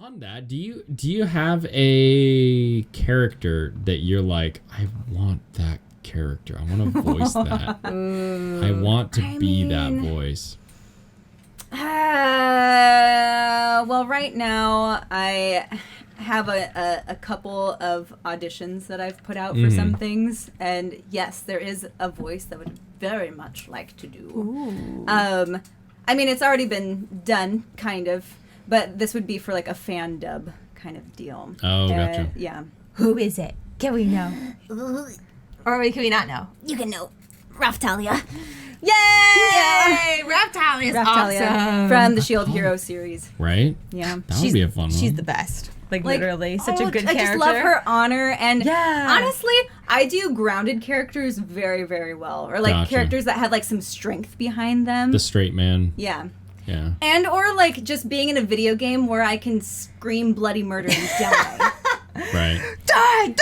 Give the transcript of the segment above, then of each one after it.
On that, do you have a character that you're like, I want that character. I want to voice that. I want to be that voice. Well, right now I have a couple of auditions that I've put out for some things, and yes, there is a voice that would very much like to do. Ooh. I mean, it's already been done, kind of, but this would be for like a fan dub kind of deal. Oh, gotcha. Yeah. Who is it? Can we know? Or can we not know? You can know. Raftalia. Yay! Yeah. Raftalia is awesome. From the Shield Hero series. Right? Yeah. That would be a fun one. She's the best. Like literally, such a good character. I just love her honor, and honestly, I do grounded characters very, very well. Or like characters that have like some strength behind them. The straight man. Yeah. Yeah. And or like just being in a video game where I can scream bloody murder and die. Right. Die!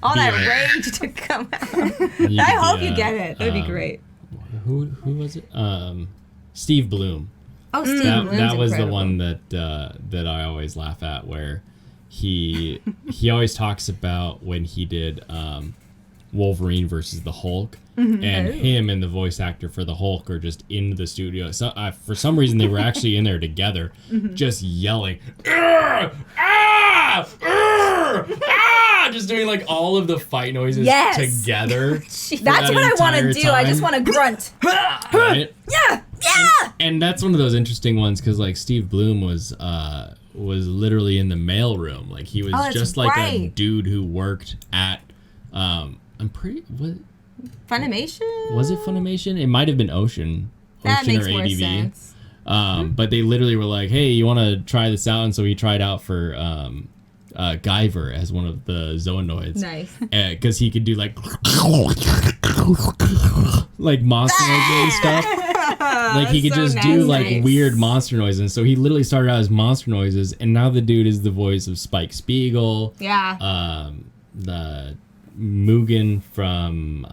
All that rage to come out. I hope you get it. That would be great. Who was it? Steve Bloom. Oh, Steve Bloom's that was incredible. the one that I always laugh at, where he always talks about when he did Wolverine versus the Hulk, and him and the voice actor for the Hulk are just in the studio. So for some reason they were actually in there together, just yelling, just doing like all of the fight noises together. That's what I want to do. I just want to grunt. Right? Yeah. And that's one of those interesting ones because like Steve Bloom was literally in the mailroom. Like he was just like a dude who worked at Funimation? Was it Funimation? It might have been Ocean That makes or more ADV. sense. But they literally were like, "Hey, you want to try this out?" And so he tried out for Guyver as one of the Zoonoids. Nice. Because he could do like monster noises and stuff. Like he could just do like weird monster noises. And so he literally started out as monster noises, and now the dude is the voice of Spike Spiegel. Yeah. The Mugen from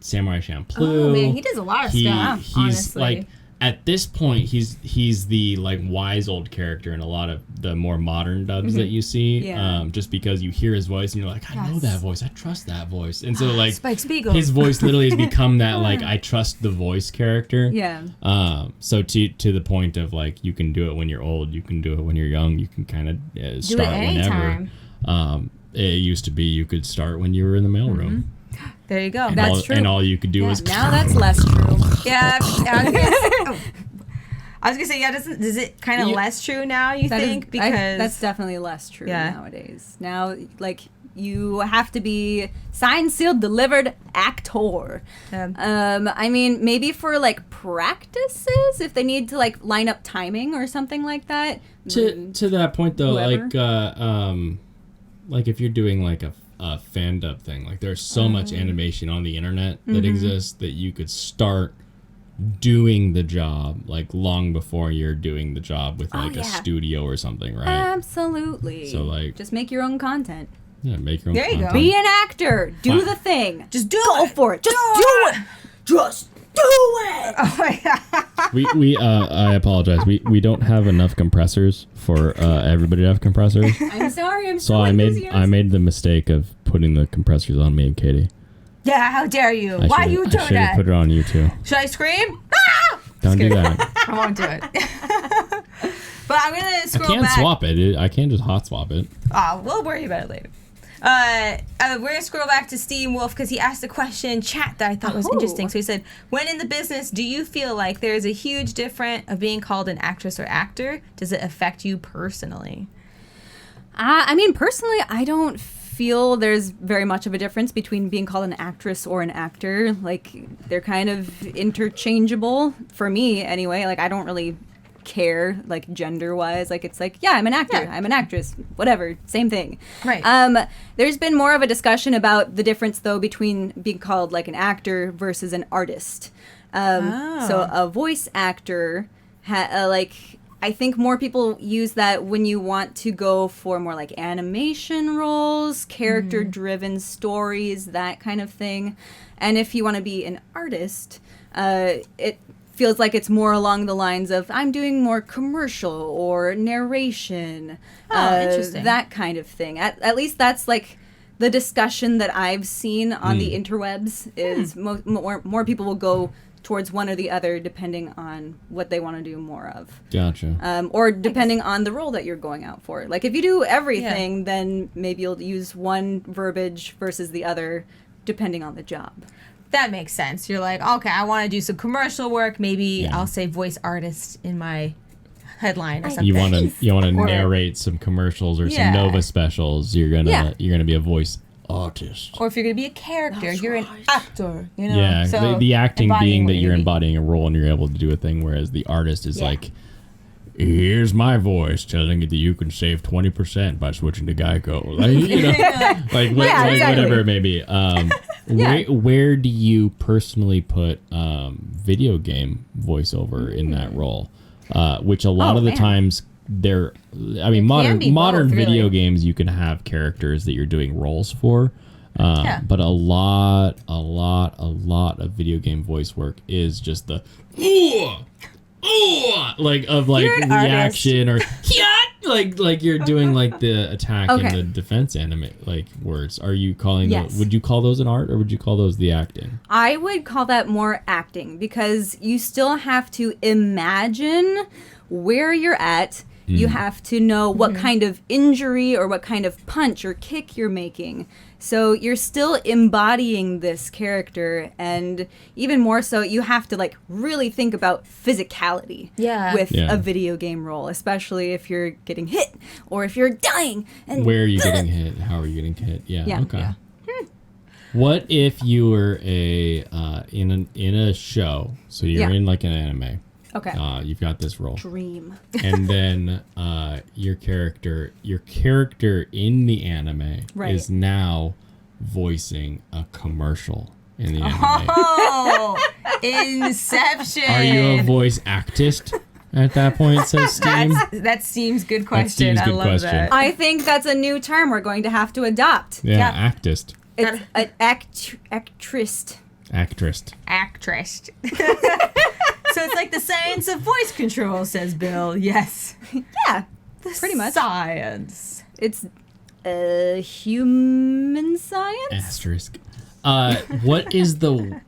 Samurai Champloo. Oh man, he does a lot of stuff. He's honestly. like at this point he's the like wise old character in a lot of the more modern dubs that you see. Yeah. Just because you hear his voice and you're like, I know that voice, I trust that voice. And so like Spike Spiegel. his voice literally has become that like I trust the voice character. Yeah. So to the point of like you can do it when you're old, you can do it when you're young, you can kind of start whenever. It used to be you could start when you were in the mailroom. There you go. That's true. And all you could do was... Now that's less true. Yeah. I was gonna say, is it kind of less true now, you think? Because that's definitely less true nowadays. Now, like, you have to be signed, sealed, delivered actor. I mean, maybe for, like, practices, if they need to, like, line up timing or something like that. To that point, though, whoever. like if you're doing, like, a fan dub thing, like, there's so much animation on the internet that exists that you could start doing the job like long before you're doing the job with like a studio or something, right? Absolutely. So like just make your own content. Yeah, make your own content. There you go. Be an actor. Do the thing. Just do Go for it. Just do it. Just do it. Oh my god. We I apologize. We don't have enough compressors for everybody to have compressors. I'm sorry. I'm so I made the mistake of putting the compressors on me and Katey. Yeah, how dare you? Why you doing that? I should have put it on you too. Should I scream? Ah! Don't do that. I won't do it. But I'm gonna scroll back. I can't swap it. I can't just hot swap it. Oh, we'll worry about it later. We're gonna scroll back to Steam Wolf because he asked a question in chat that I thought was interesting. So he said, "When in the business, do you feel like there is a huge difference of being called an actress or actor? Does it affect you personally?" I mean, personally, I don't feel there's very much of a difference between being called an actress or an actor. Like, they're kind of interchangeable for me anyway. Like, I don't really care, like, gender-wise. Like, it's like, yeah, I'm an actor, I'm an actress, whatever, same thing. Right. There's been more of a discussion about the difference, though, between being called, like, an actor versus an artist. So a voice actor, I think more people use that when you want to go for more like animation roles, character-driven stories, that kind of thing. And if you want to be an artist, feels like it's more along the lines of I'm doing more commercial or narration. Interesting. That kind of thing. At least that's like the discussion that I've seen on the interwebs is more people will go towards one or the other depending on what they want to do more of. Gotcha. Or depending on the role that you're going out for. Like if you do everything, then maybe you'll use one verbiage versus the other depending on the job. That makes sense. You're like, okay, I want to do some commercial work. Maybe I'll say voice artist in my headline or something. You want to narrate some commercials or some Nova specials. You're gonna be a voice artist. Or if you're gonna be a character, you're an actor. You know. Yeah. So the acting being that you're embodying embodying a role and you're able to do a thing, whereas the artist is like, here's my voice telling you that you can save 20% by switching to Geico. Like, you know, whatever it may be. Where do you personally put video game voiceover in that role? Which a lot of the times modern video games you can have characters that you're doing roles for. But a lot of video game voice work is just the reaction or like you're doing like the attack and the defense anime like words. Are you calling those, would you call those an art or would you call those the acting? I would call that more acting because you still have to imagine where you're at. You have to know what kind of injury or what kind of punch or kick you're making. So you're still embodying this character, and even more so, you have to like really think about physicality with a video game role, especially if you're getting hit or if you're dying. And where are you getting hit? How are you getting hit? Yeah. Okay. Yeah. What if you were in a show? So you're in like an anime. Okay. You've got this role. Dream. And then your character in the anime is now voicing a commercial in the anime. Oh, Inception. Are you a voice actist at that point, says Steam? That seems good question. I love that. I think that's a new term we're going to have to adopt. Yeah. Actist. It's an actress. Actress. So it's like the science of voice control, says Bill. Yes. Yeah, pretty much. Science. It's human science? Asterisk. What is the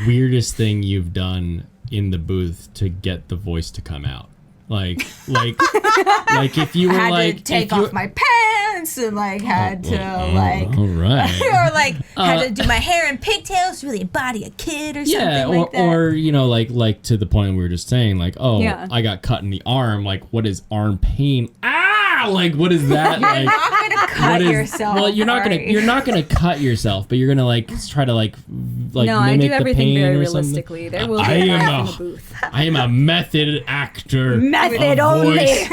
weirdest thing you've done in the booth to get the voice to come out? Like if you were I had like to take off my pants and had to all right. or had to do my hair in pigtails to really embody a kid or something like that. Or like to the point we were just saying I got cut in the arm. Like what is arm pain? Like what is that? You're not gonna cut yourself. Well, you're not gonna cut yourself, but you're gonna try to no, mimic I do the everything pain very or realistically. Something. There will be a in the booth. I am a method actor. Method only.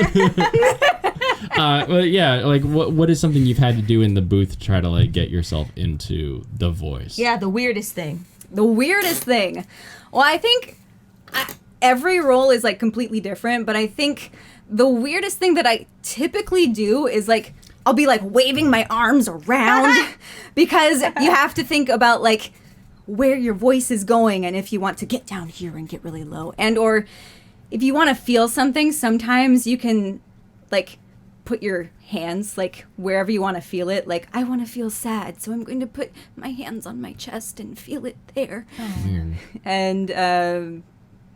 Well, yeah. Like, what is something you've had to do in the booth to try to get yourself into the voice? Yeah, the weirdest thing. The weirdest thing. Well, I think every role is completely different, but I think the weirdest thing that I typically do is I'll be waving my arms around because you have to think about where your voice is going and if you want to get down here and get really low or if you want to feel something, sometimes you can put your hands wherever you want to feel it. I want to feel sad, so I'm going to put my hands on my chest and feel it there. Oh. And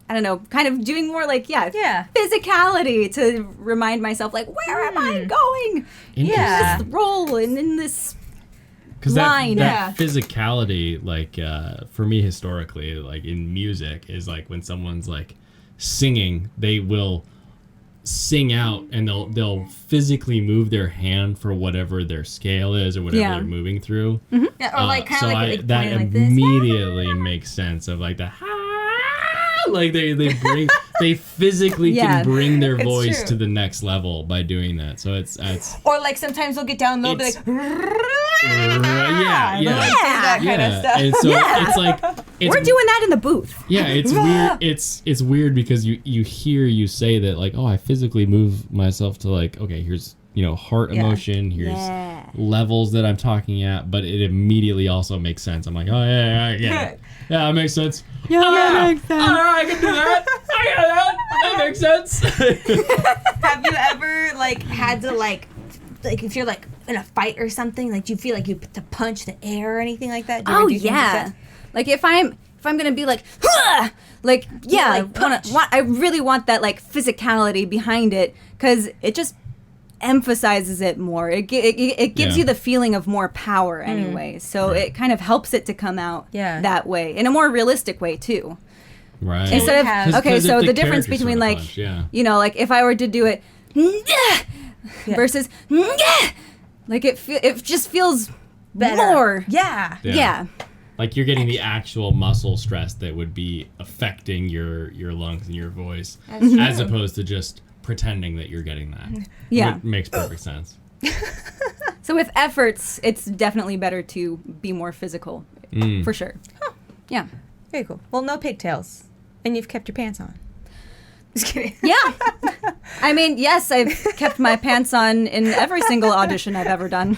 I don't know, kind of doing more physicality to remind myself where am I going in this role and in this line. That physicality for me historically in music is when someone's singing, they will sing out and they'll physically move their hand for whatever their scale is or whatever they're moving through. Mm-hmm. Yeah, or kind of that immediately makes sense of the they physically can bring their voice to the next level by doing that. So it's or sometimes they'll get down and they'll be that kind of stuff. And so it's We're doing that in the booth. Yeah, it's weird. It's weird because you hear you say that like, oh, I physically move myself to like, okay, here's heart emotion, here's levels that I'm talking at, but it immediately also makes sense. I'm like, oh yeah, I get it. Yeah, that makes sense. Yeah, that makes sense. I can do that. I get that. That makes sense. Have you ever like had to like if you're like in a fight or something, like do you feel like you have to punch the air or anything like that? Do you ever do things like that? Like if I'm gonna be like, huh! Like yeah, I really want that like physicality behind it because it just emphasizes it more. It gives you the feeling of more power anyway. So it kind of helps it to come out that way in a more realistic way too. Right. Instead of so the difference between like like if I were to do it versus like it just feels better. More. Yeah. Like you're getting the actual muscle stress that would be affecting your lungs and your voice as opposed to just pretending that you're getting that. Yeah. It makes perfect sense. So with efforts, it's definitely better to be more physical, for sure. Huh. Yeah. Very cool. Well, no pigtails. And you've kept your pants on. Just kidding. Yeah. I mean, yes, I've kept my pants on in every single audition I've ever done.